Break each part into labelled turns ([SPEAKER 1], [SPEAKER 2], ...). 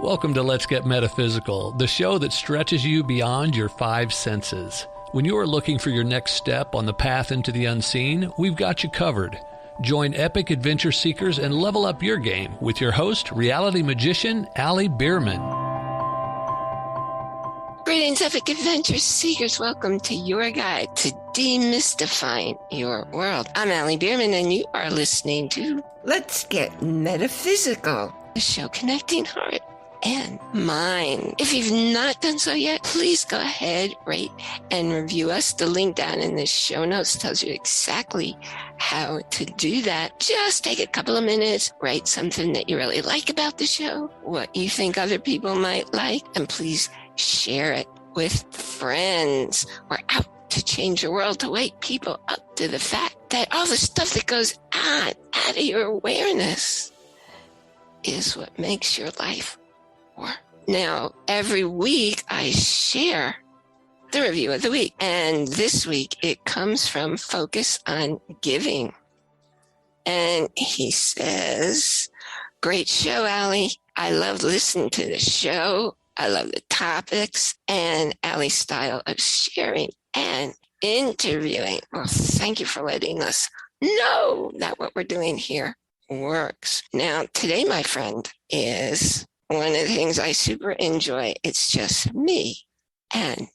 [SPEAKER 1] Welcome to Let's Get Metaphysical, the show that stretches you beyond your five senses. When you are looking for your next step on the path into the unseen, we've got you covered. Join epic adventure seekers and level up your game with your host, reality magician Ali Bierman.
[SPEAKER 2] Greetings, epic adventure seekers. Welcome to your guide to demystifying your world. I'm Ali Bierman, and you are listening to Let's Get Metaphysical, a show connecting heart and mind. If you've not done so yet, please go ahead, rate, and review us. The link down in the show notes tells you exactly how to do that. Just take a couple of minutes, write something that you really like about the show, what you think other people might like, and please share it with friends. We're out to change the world, to wake people up to the fact that all the stuff that goes on out of your awareness is what makes your life work. Now, every week I share the review of the week, and this week it comes from Focus on Giving. And he says, "Great show, Ali. I love listening to the show. I love the topics and Ali's style of sharing and interviewing. Well, thank you for letting us know that what we're doing here works." Now, today, my friend, is one of the things I super enjoy. It's just me and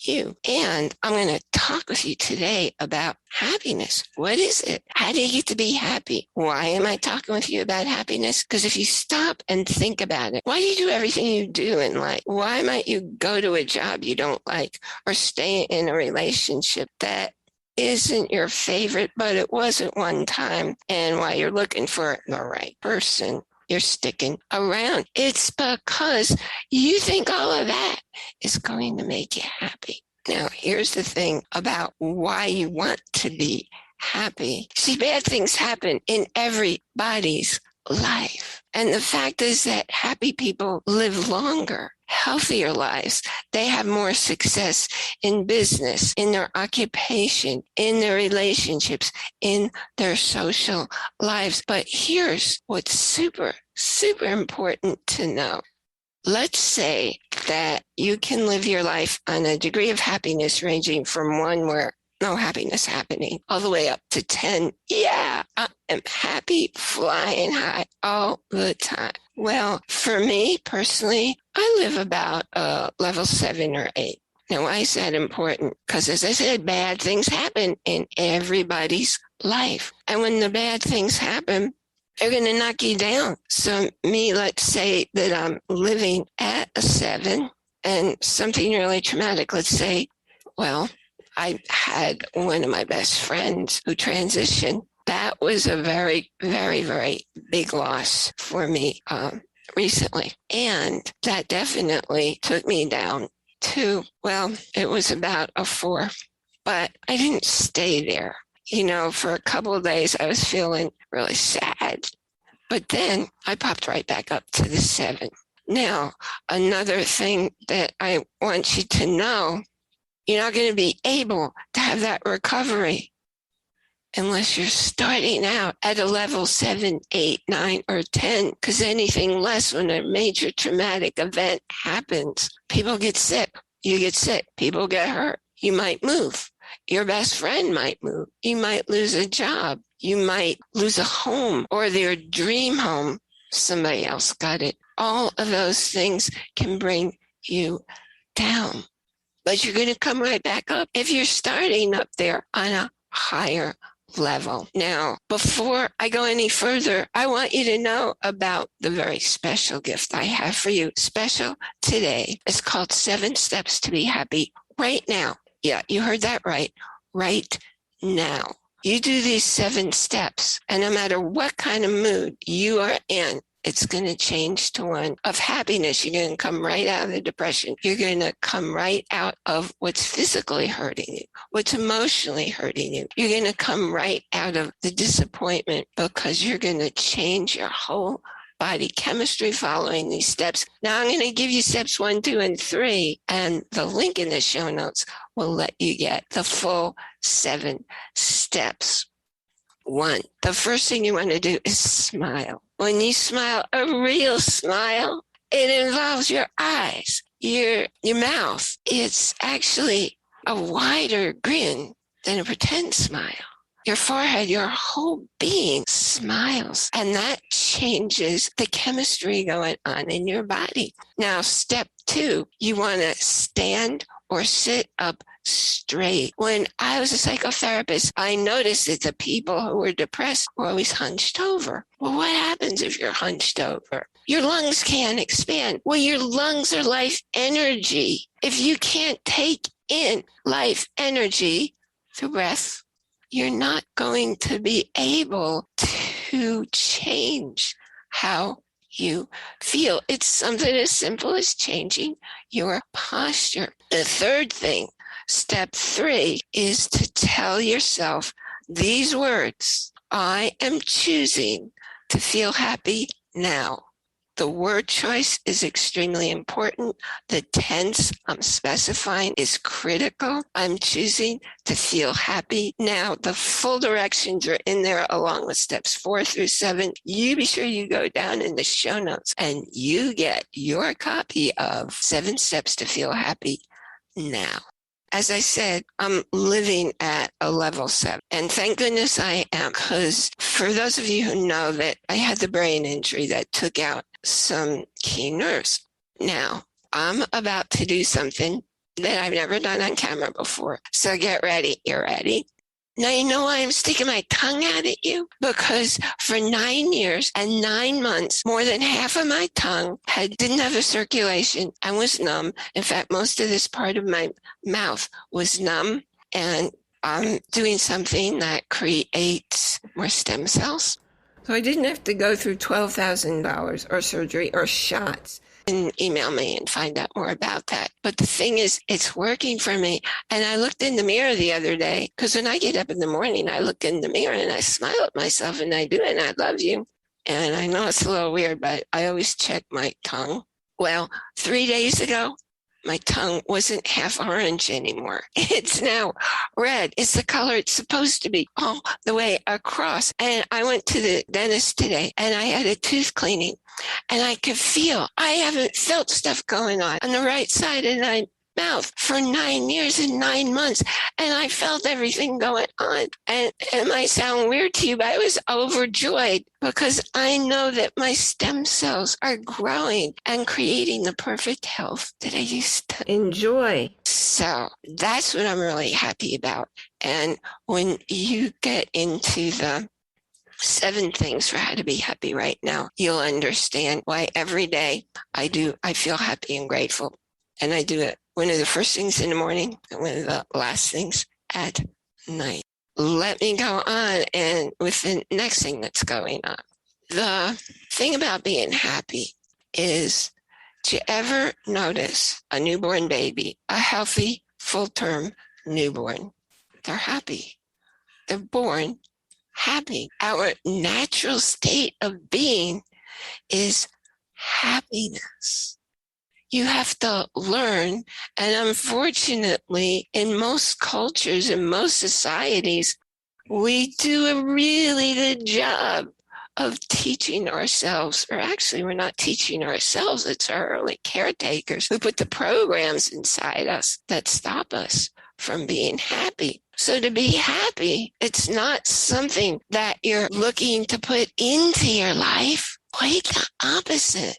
[SPEAKER 2] you. And I'm going to talk with you today about happiness. What is it? How do you get to be happy? Why am I talking with you about happiness? Because if you stop and think about it, why do you do everything you do in life? Why might you go to a job you don't like or stay in a relationship that isn't your favorite, but it was at one time? And while you're looking for the right person, you're sticking around. It's because you think all of that is going to make you happy. Now, here's the thing about why you want to be happy. See, bad things happen in everybody's life. And the fact is that happy people live longer, healthier lives. They have more success in business, in their occupation, in their relationships, in their social lives. But here's what's super, super important to know. Let's say that you can live your life on a degree of happiness ranging from 1 where no happiness happening, all the way up to 10. Yeah, I am happy, flying high all the time. Well, for me personally, I live about level 7 or 8. Now, why is that important? Because as I said, bad things happen in everybody's life. And when the bad things happen, they're going to knock you down. So me, let's say that I'm living at a 7 and something really traumatic. Let's say, well, I had one of my best friends who transitioned. That was a very, very, very big loss for me recently. And that definitely took me down to, well, it was about a 4. But I didn't stay there. You know, for a couple of days, I was feeling really sad. But then I popped right back up to the 7. Now, another thing that I want you to know, you're not going to be able to have that recovery unless you're starting out at a level 7, 8, 9, or 10, because anything less, when a major traumatic event happens, people get sick. You get sick. People get hurt. You might move. Your best friend might move. You might lose a job. You might lose a home or their dream home. Somebody else got it. All of those things can bring you down. But you're going to come right back up if you're starting up there on a higher level. Now, before I go any further, I want you to know about the very special gift I have for you. Special today. It's called 7 Steps to Be Happy right now. Yeah, you heard that right. Right now. You do these 7 steps, and no matter what kind of mood you are in, it's going to change to one of happiness. You're going to come right out of the depression. You're going to come right out of what's physically hurting you, what's emotionally hurting you. You're going to come right out of the disappointment because you're going to change your whole body chemistry following these steps. Now I'm going to give you steps 1, 2, and 3, and the link in the show notes will let you get the full 7 steps. 1, the first thing you want to do is smile. When you smile, a real smile, It involves your eyes, your mouth. It's actually a wider grin than a pretend smile. Your forehead, your whole being smiles, and that changes the chemistry going on in your body. Now, step 2, you want to stand or sit up straight. When I was a psychotherapist, I noticed that the people who were depressed were always hunched over. Well, what happens if you're hunched over? Your lungs can't expand. Well, your lungs are life energy. If you can't take in life energy through breath, you're not going to be able to change how you feel. It's something as simple as changing your posture. The third thing, step 3, is to tell yourself these words: I am choosing to feel happy now. The word choice is extremely important. The tense I'm specifying is critical. I'm choosing to feel happy now. The full directions are in there along with steps 4 through 7. You be sure you go down in the show notes and you get your copy of 7 Steps to Feel Happy Now. As I said, I'm living at a level 7. And thank goodness I am, because for those of you who know that I had the brain injury that took out some key nerves. Now, I'm about to do something that I've never done on camera before. So get ready. You're ready? Now, you know why I'm sticking my tongue out at you? Because for 9 years and 9 months, more than half of my tongue didn't have a circulation and was numb. In fact, most of this part of my mouth was numb. And I'm doing something that creates more stem cells. So I didn't have to go through $12,000 or surgery or shots. And email me and find out more about that. But the thing is, it's working for me. And I looked in the mirror the other day, because when I get up in the morning, I look in the mirror and I smile at myself and I do, and I love you. And I know it's a little weird, but I always check my tongue. Well, 3 days ago, my tongue wasn't half orange anymore. It's now red. It's the color it's supposed to be, all the way across. And I went to the dentist today and I had a tooth cleaning and I could feel, I haven't felt stuff going on the right side of my mouth for 9 years and 9 months. And I felt everything going on. And it might sound weird to you, but I was overjoyed because I know that my stem cells are growing and creating the perfect health that I used to enjoy. So that's what I'm really happy about. And when you get into the 7 things for how to be happy right now, you'll understand why every day I feel happy and grateful. And I do it one of the first things in the morning and one of the last things at night. Let me go on and with the next thing that's going on. The thing about being happy is, do you ever notice a newborn baby, a healthy, full-term newborn? They're happy. They're born happy. Our natural state of being is happiness. You have to learn, and unfortunately, in most cultures, in most societies, we do a really good job of teaching ourselves, or actually we're not teaching ourselves, it's our early caretakers who put the programs inside us that stop us from being happy. So to be happy, it's not something that you're looking to put into your life. Quite the opposite.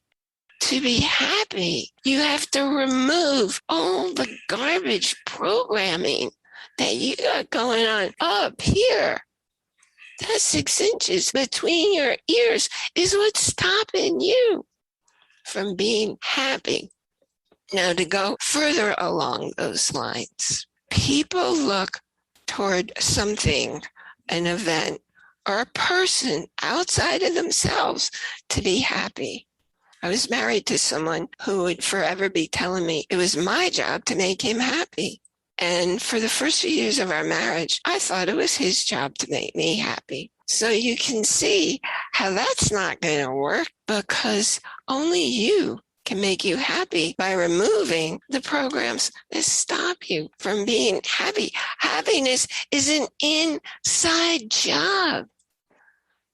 [SPEAKER 2] To be happy, you have to remove all the garbage programming that you got going on up here. That 6 inches between your ears is what's stopping you from being happy. Now, to go further along those lines, people look toward something, an event, or a person outside of themselves to be happy. I was married to someone who would forever be telling me it was my job to make him happy. And for the first few years of our marriage, I thought it was his job to make me happy. So you can see how that's not going to work, because only you can make you happy by removing the programs that stop you from being happy. Happiness is an inside job.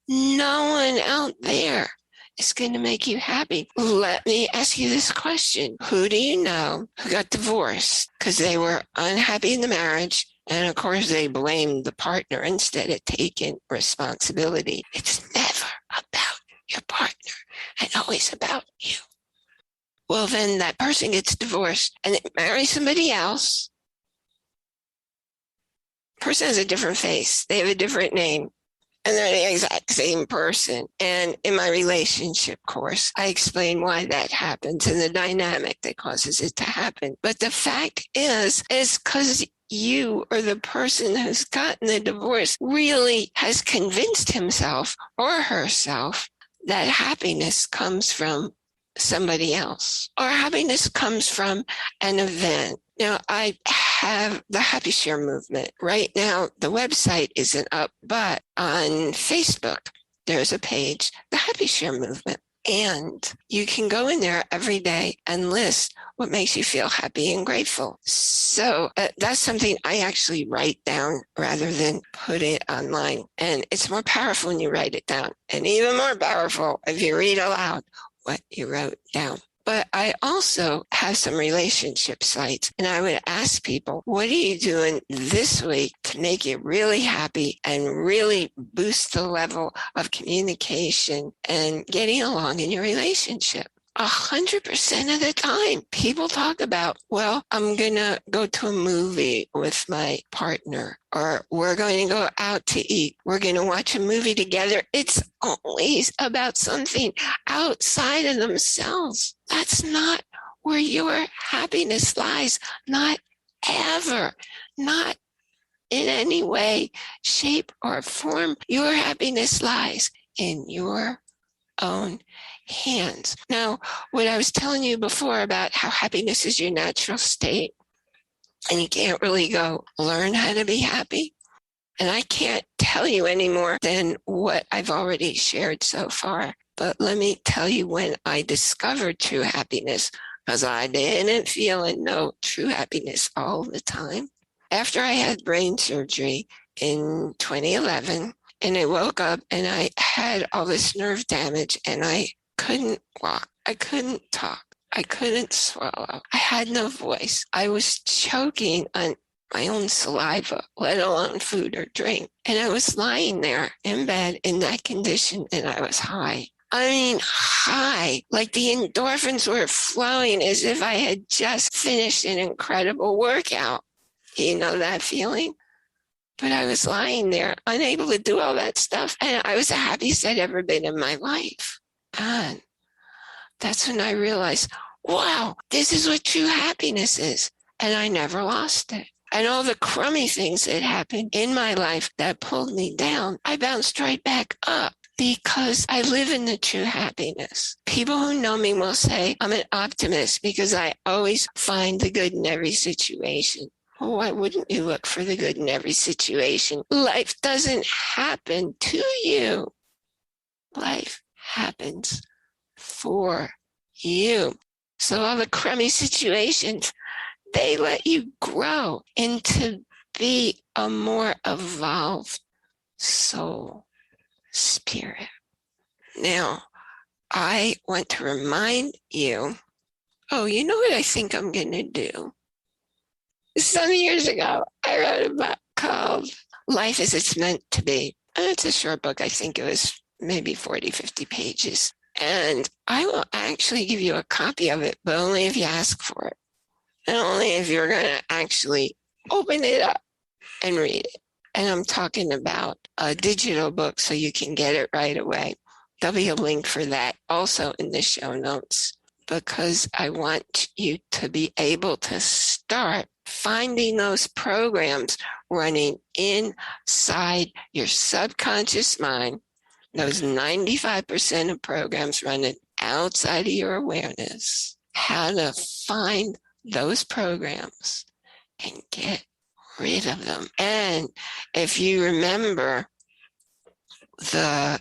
[SPEAKER 2] No one out there is going to make you happy. Let me ask you this question. Who do you know who got divorced because they were unhappy in the marriage? And of course, they blamed the partner instead of taking responsibility. It's never about your partner and always about you. Well, then that person gets divorced and they marry somebody else. Person has a different face. They have a different name. And they're the exact same person. And in my relationship course, I explain why that happens and the dynamic that causes it to happen. But the fact is because you or the person who's gotten the divorce really has convinced himself or herself that happiness comes from somebody else, or happiness comes from an event. Now, I have the Happy Share movement. Right now, the website isn't up, but on Facebook, there's a page, the Happy Share movement. And you can go in there every day and list what makes you feel happy and grateful. So that's something I actually write down rather than put it online. And it's more powerful when you write it down, and even more powerful if you read aloud what you wrote down. But I also have some relationship sites, and I would ask people, what are you doing this week to make you really happy and really boost the level of communication and getting along in your relationship? 100% of the time, people talk about, well, I'm going to go to a movie with my partner, or we're going to go out to eat. We're going to watch a movie together. It's always about something outside of themselves. That's not where your happiness lies. Not ever. Not in any way, shape, or form. Your happiness lies in your own hands. Now, what I was telling you before about how happiness is your natural state, and you can't really go learn how to be happy. And I can't tell you any more than what I've already shared so far. But let me tell you when I discovered true happiness, because I didn't feel and know true happiness all the time. After I had brain surgery in 2011, and I woke up and I had all this nerve damage, and I couldn't walk. I couldn't talk. I couldn't swallow. I had no voice. I was choking on my own saliva, let alone food or drink. And I was lying there in bed in that condition, and I was high. I mean, high, like the endorphins were flowing as if I had just finished an incredible workout. You know that feeling? But I was lying there, unable to do all that stuff. And I was the happiest I'd ever been in my life. And that's when I realized, wow, this is what true happiness is. And I never lost it. And all the crummy things that happened in my life that pulled me down, I bounced right back up because I live in the true happiness. People who know me will say I'm an optimist because I always find the good in every situation. Well, why wouldn't you look for the good in every situation? Life doesn't happen to you. Life happens for you. So all the crummy situations, they let you grow into be a more evolved soul, spirit. Now, I want to remind you, you know what I think I'm going to do? Some years ago, I wrote a book called Life as It's Meant to Be. And it's a short book. I think it was maybe 40, 50 pages. And I will actually give you a copy of it, but only if you ask for it. And only if you're going to actually open it up and read it. And I'm talking about a digital book so you can get it right away. There'll be a link for that also in the show notes, because I want you to be able to start finding those programs running inside your subconscious mind, those 95% of programs running outside of your awareness, how to find those programs and get rid of them. And if you remember the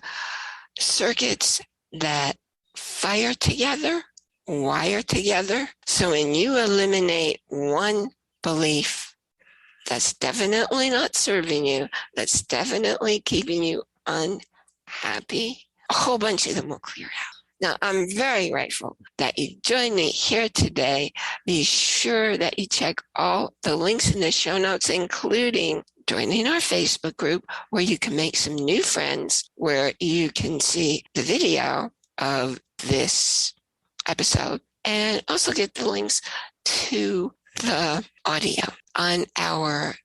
[SPEAKER 2] circuits that fire together, wire together. So when you eliminate one belief that's definitely not serving you, that's definitely keeping you unhappy, a whole bunch of them will clear out. Now, I'm very grateful that you joined me here today. Be sure that you check all the links in the show notes, including joining our Facebook group where you can make some new friends, where you can see the video of this episode and also get the links to the audio on our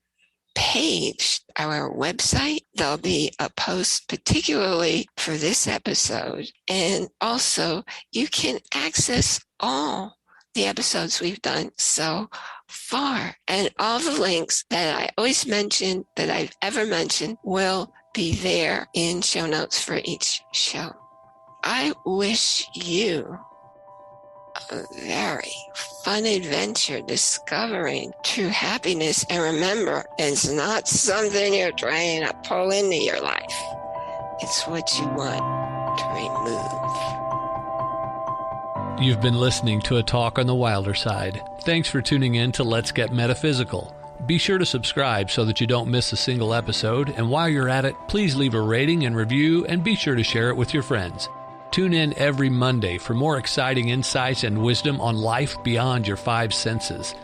[SPEAKER 2] page, our website. There'll be a post particularly for this episode. And also you can access all the episodes we've done so far. And all the links that I always mention, that I've ever mentioned, will be there in show notes for each show. I wish you a very fun adventure discovering true happiness. And remember, it's not something you're trying to pull into your life. It's what you want to remove.
[SPEAKER 1] You've been listening to a talk on the wilder side. Thanks for tuning in to Let's Get Metaphysical. Be sure to subscribe so that you don't miss a single episode. And while you're at it, please leave a rating and review, and be sure to share it with your friends. Tune in every Monday for more exciting insights and wisdom on life beyond your five senses.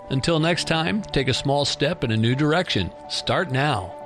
[SPEAKER 1] Until next time, take a small step in a new direction. Start now.